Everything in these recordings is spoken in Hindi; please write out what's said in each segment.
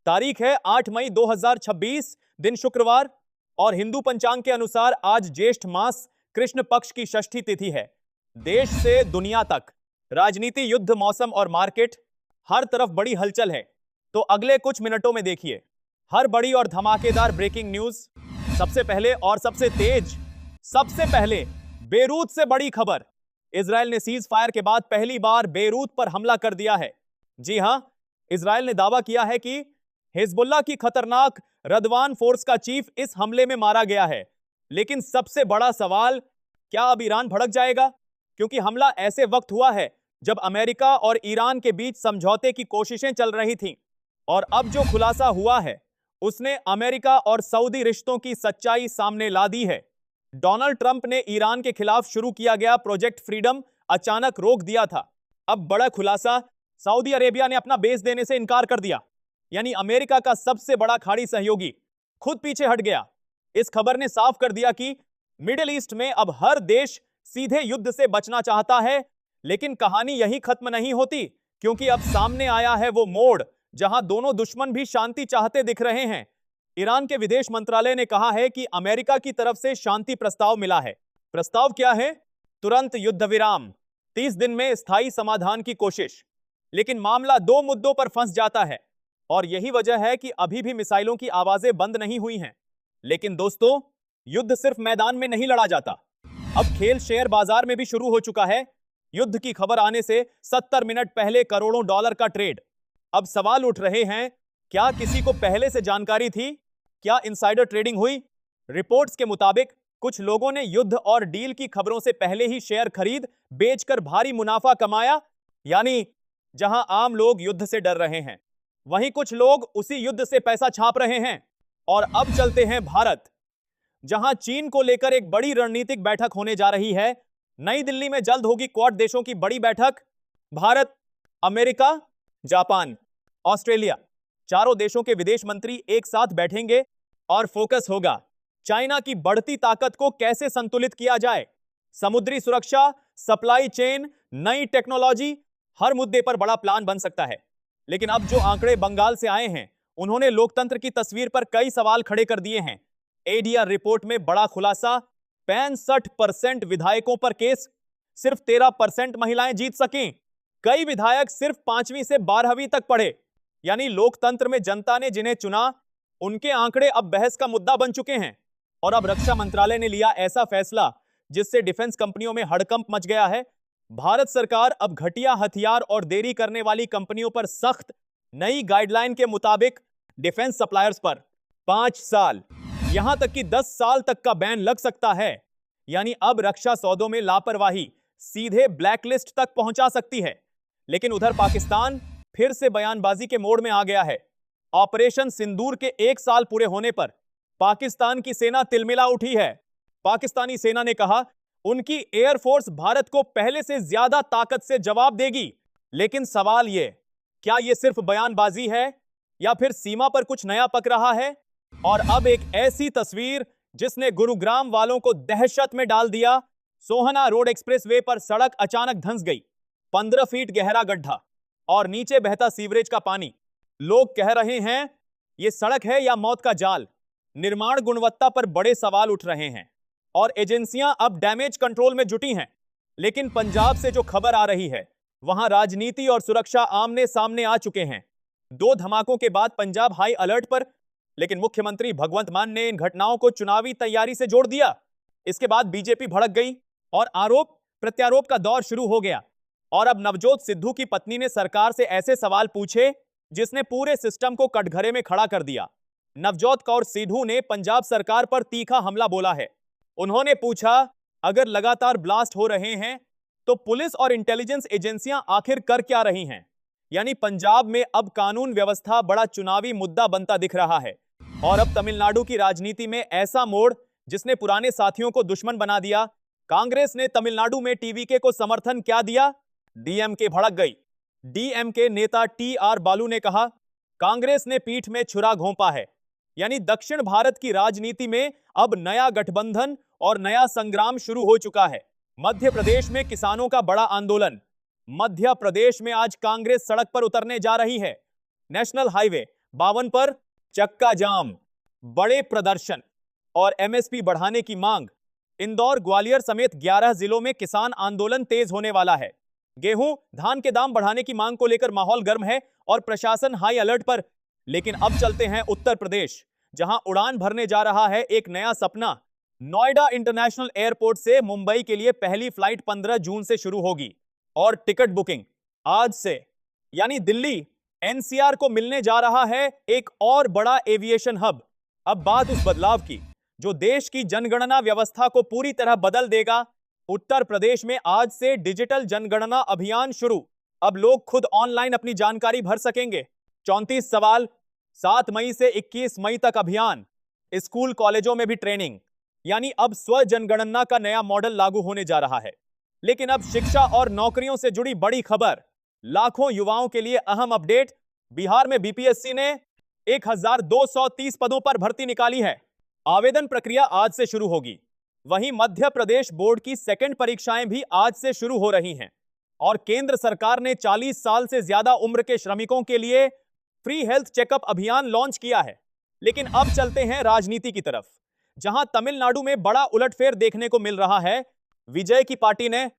तारीख है 8 मई 2026, दिन शुक्रवार, और हिंदू पंचांग के अनुसार आज ज्येष्ठ मास कृष्ण पक्ष की षष्ठी तिथि है। देश से दुनिया तक राजनीति, युद्ध, मौसम और मार्केट, हर तरफ बड़ी हलचल है। तो अगले कुछ मिनटों में देखिए हर बड़ी और धमाकेदार ब्रेकिंग न्यूज। सबसे पहले और सबसे तेज, सबसे पहले बेरूत से बड़ी खबर। इजरायल ने सीज फायर के बाद पहली बार बेरूत पर हमला कर दिया है। जी हां, इजरायल ने दावा किया है कि हिजबुल्लाह की खतरनाक रदवान फोर्स का चीफ इस हमले में मारा गया है। लेकिन सबसे बड़ा सवाल, क्या अब ईरान भड़क जाएगा? क्योंकि हमला ऐसे वक्त हुआ है जब अमेरिका और ईरान के बीच समझौते की कोशिशें चल रही थीं, और अब जो खुलासा हुआ है उसने अमेरिका और सऊदी रिश्तों की सच्चाई सामने ला दी है। डोनाल्ड ट्रंप ने ईरान के खिलाफ शुरू किया गया प्रोजेक्ट फ्रीडम अचानक रोक दिया था। अब बड़ा खुलासा, सऊदी अरेबिया ने अपना बेस देने से इनकार कर दिया। यानी अमेरिका का सबसे बड़ा खाड़ी सहयोगी खुद पीछे हट गया। इस खबर ने साफ कर दिया कि मिडिल ईस्ट में अब हर देश सीधे युद्ध से बचना चाहता है। लेकिन कहानी यही खत्म नहीं होती, क्योंकि अब सामने आया है वो मोड़ जहां दोनों दुश्मन भी शांति चाहते दिख रहे हैं। ईरान के विदेश मंत्रालय ने कहा है कि अमेरिका की तरफ से शांति प्रस्ताव मिला है। प्रस्ताव क्या है? तुरंत युद्ध विराम, 30 दिन में स्थायी समाधान की कोशिश। लेकिन मामला दो मुद्दों पर फंस जाता है, और यही वजह है कि अभी भी मिसाइलों की आवाजें बंद नहीं हुई हैं। लेकिन दोस्तों, युद्ध सिर्फ मैदान में नहीं लड़ा जाता, अब खेल शेयर बाजार में भी शुरू हो चुका है। युद्ध की खबर आने से 70 मिनट पहले करोड़ों डॉलर का ट्रेड। अब सवाल उठ रहे हैं, क्या किसी को पहले से जानकारी थी? क्या इनसाइडर ट्रेडिंग हुई? रिपोर्ट्स के मुताबिक कुछ लोगों ने युद्ध और डील की खबरों से पहले ही शेयर खरीद बेचकर भारी मुनाफा कमाया। यानी जहां आम लोग युद्ध से डर रहे हैं, वहीं कुछ लोग उसी युद्ध से पैसा छाप रहे हैं। और अब चलते हैं भारत, जहां चीन को लेकर एक बड़ी रणनीतिक बैठक होने जा रही है। नई दिल्ली में जल्द होगी क्वाड देशों की बड़ी बैठक। भारत, अमेरिका, जापान, ऑस्ट्रेलिया, चारों देशों के विदेश मंत्री एक साथ बैठेंगे और फोकस होगा चाइना की बढ़ती ताकत को कैसे संतुलित किया जाए। समुद्री सुरक्षा, सप्लाई चेन, नई टेक्नोलॉजी, हर मुद्दे पर बड़ा प्लान बन सकता है। लेकिन अब जो आंकड़े बंगाल से आए हैं, उन्होंने लोकतंत्र की तस्वीर पर कई सवाल खड़े कर दिए हैं। एडीआर रिपोर्ट में बड़ा खुलासा, 65% विधायकों पर केस, सिर्फ 13% महिलाएं जीत सकें। कई विधायक सिर्फ 5वीं से 12वीं तक पढ़े। यानी लोकतंत्र में जनता ने जिन्हें चुना, उनके आंकड़े अब बहस का मुद्दा बन चुके हैं। और अब रक्षा मंत्रालय ने लिया ऐसा फैसला जिससे डिफेंस कंपनियों में हड़कंप मच गया है। भारत सरकार अब घटिया हथियार और देरी करने वाली कंपनियों पर सख्त नई गाइडलाइन के मुताबिक डिफेंस सप्लायर्स पर 5 साल, यहां तक कि 10 साल तक का बैन लग सकता है। यानी अब रक्षा सौदों में लापरवाही सीधे ब्लैकलिस्ट तक पहुंचा सकती है। लेकिन उधर पाकिस्तान फिर से बयानबाजी के मोड में आ गया है। ऑपरेशन सिंदूर के 1 साल पूरे होने पर पाकिस्तान की सेना तिलमिला उठी है। पाकिस्तानी सेना ने कहा उनकी एयरफोर्स भारत को पहले से ज्यादा ताकत से जवाब देगी। लेकिन सवाल ये, क्या ये सिर्फ बयानबाजी है या फिर सीमा पर कुछ नया पक रहा है? और अब एक ऐसी तस्वीर जिसने गुरुग्राम वालों को दहशत में डाल दिया। सोहना रोड एक्सप्रेसवे पर सड़क अचानक धंस गई। 15 फीट गहरा गड्ढा और नीचे बहता सीवरेज का पानी। लोग कह रहे हैं यह सड़क है या मौत का जाल। निर्माण गुणवत्ता पर बड़े सवाल उठ रहे हैं और एजेंसियां अब डैमेज कंट्रोल में जुटी हैं। लेकिन पंजाब से जो खबर आ रही है, वहां राजनीति और सुरक्षा आमने सामने आ चुके हैं। 2 धमाकों के बाद पंजाब हाई अलर्ट पर, लेकिन मुख्यमंत्री भगवंत मान ने इन घटनाओं को चुनावी तैयारी से जोड़ दिया। इसके बाद बीजेपी भड़क गई और आरोप प्रत्यारोप का दौर शुरू हो गया। और अब नवजोत सिद्धू की पत्नी ने सरकार से ऐसे सवाल पूछे जिसने पूरे सिस्टम को कटघरे में खड़ा कर दिया। नवजोत कौर सिद्धू ने पंजाब सरकार पर तीखा हमला बोला है। उन्होंने पूछा, अगर लगातार ब्लास्ट हो रहे हैं तो पुलिस और इंटेलिजेंस एजेंसियां आखिर कर क्या रही हैं? यानी पंजाब में अब कानून व्यवस्था बड़ा चुनावी मुद्दा बनता दिख रहा है। और अब तमिलनाडु की राजनीति में ऐसा मोड़ जिसने पुराने साथियों को दुश्मन बना दिया। कांग्रेस ने तमिलनाडु में टीवीके को समर्थन क्या दिया? डीएमके भड़क गई। डीएमके नेता टीआर बालू ने कहा, कांग्रेस ने पीठ में छुरा घोंपा है। यानी दक्षिण भारत की राजनीति में अब नया गठबंधन और नया संग्राम शुरू हो चुका है। मध्य प्रदेश में किसानों का बड़ा आंदोलन। मध्य प्रदेश में आज कांग्रेस सड़क पर उतरने जा रही है। नेशनल हाईवे 52 पर चक्का जाम, बड़े प्रदर्शन और एमएसपी बढ़ाने की मांग। इंदौर, ग्वालियर समेत 11 जिलों में किसान आंदोलन तेज होने वाला है। गेहूं, धान के दाम बढ़ाने की मांग को लेकर माहौल गर्म है और प्रशासन हाई अलर्ट पर। लेकिन अब चलते हैं उत्तर प्रदेश, जहां उड़ान भरने जा रहा है एक नया सपना। नोएडा इंटरनेशनल एयरपोर्ट से मुंबई के लिए पहली फ्लाइट 15 जून से शुरू होगी और टिकट बुकिंग आज से। यानी दिल्ली एनसीआर को मिलने जा रहा है एक और बड़ा एविएशन हब। अब बात उस बदलाव की जो देश की जनगणना व्यवस्था को पूरी तरह बदल देगा। उत्तर प्रदेश में आज से डिजिटल जनगणना अभियान शुरू। अब लोग खुद ऑनलाइन अपनी जानकारी भर सकेंगे। 34 सवाल, 7 मई से 21 मई तक अभियान। स्कूल कॉलेजों में भी ट्रेनिंग। यानी अब स्व जनगणना का नया मॉडल लागू होने जा रहा है। लेकिन अब शिक्षा और नौकरियों से जुड़ी बड़ी खबर, लाखों युवाओं के लिए अहम अपडेट। बिहार में बीपीएससी ने 1230 पदों पर भर्ती निकाली है। आवेदन प्रक्रिया आज से शुरू होगी। वहीं मध्य प्रदेश बोर्ड की सेकंड परीक्षाएं भी आज से शुरू हो रही हैं। और केंद्र सरकार ने 40 साल से ज्यादा उम्र के श्रमिकों के लिए फ्री हेल्थ चेकअप अभियान लॉन्च किया है। लेकिन अब चलते हैं राजनीति की तरफ, जहां तमिलनाडु में बड़ा उलटफेर देखने को मिल रहा है। विजय की पार्टी ने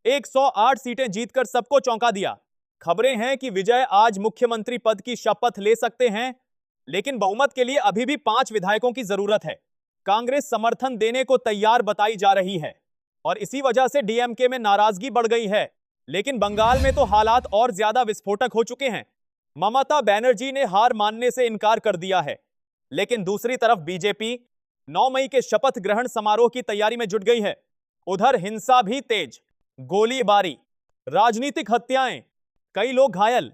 108 सीटें जीतकर सबको चौंका दिया। खबरें हैं कि विजय आज मुख्यमंत्री पद की शपथ ले सकते हैं, लेकिन बहुमत के लिए अभी भी 5 विधायकों की जरूरत है। कांग्रेस समर्थन देने को तैयार बताई जा रही है और इसी वजह से डीएमके में नाराजगी बढ़ गई है। लेकिन बंगाल में तो हालात और ज्यादा विस्फोटक हो चुके हैं। ममता बनर्जी ने हार मानने से इनकार कर दिया है। लेकिन दूसरी तरफ बीजेपी 9 मई के शपथ ग्रहण समारोह की तैयारी में जुट गई है। उधर हिंसा भी तेज, गोलीबारी, राजनीतिक हत्याएं, कई लोग घायल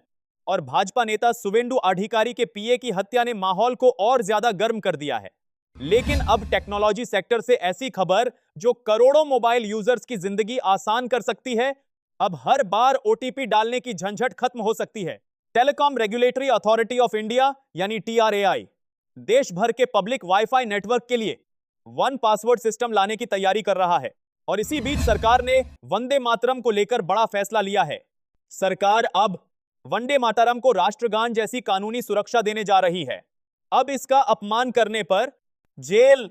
और भाजपा नेता सुवेंदु अधिकारी के पीए की हत्या ने माहौल को और ज्यादा गर्म कर दिया है। लेकिन अब टेक्नोलॉजी सेक्टर से ऐसी खबर जो करोड़ों मोबाइल यूजर्स की जिंदगी आसान कर सकती है। अब हर बार ओटीपी डालने की झंझट खत्म हो सकती है। Telecom regulatory authority of India यानी टीआरएआई देश भर के पब्लिक वाईफाई नेटवर्क के लिए वन पासवर्ड सिस्टम लाने की तैयारी कर रहा है। और इसी बीच सरकार ने वंदे मातरम को लेकर बड़ा फैसला लिया है। सरकार अब वंदे मातरम को राष्ट्रगान जैसी कानूनी सुरक्षा देने जा रही है। अब इसका अपमान करने पर जेल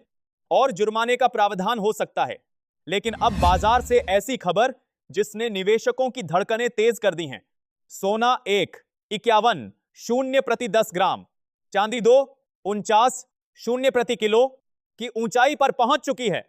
और जुर्माने का प्रावधान हो सकता है। लेकिन अब बाजार से ऐसी खबर जिसने निवेशकों की धड़कनें तेज कर दी हैं। सोना 51 शून्य प्रति 10 ग्राम, चांदी 49 शून्य प्रति किलो की ऊंचाई पर पहुंच चुकी है।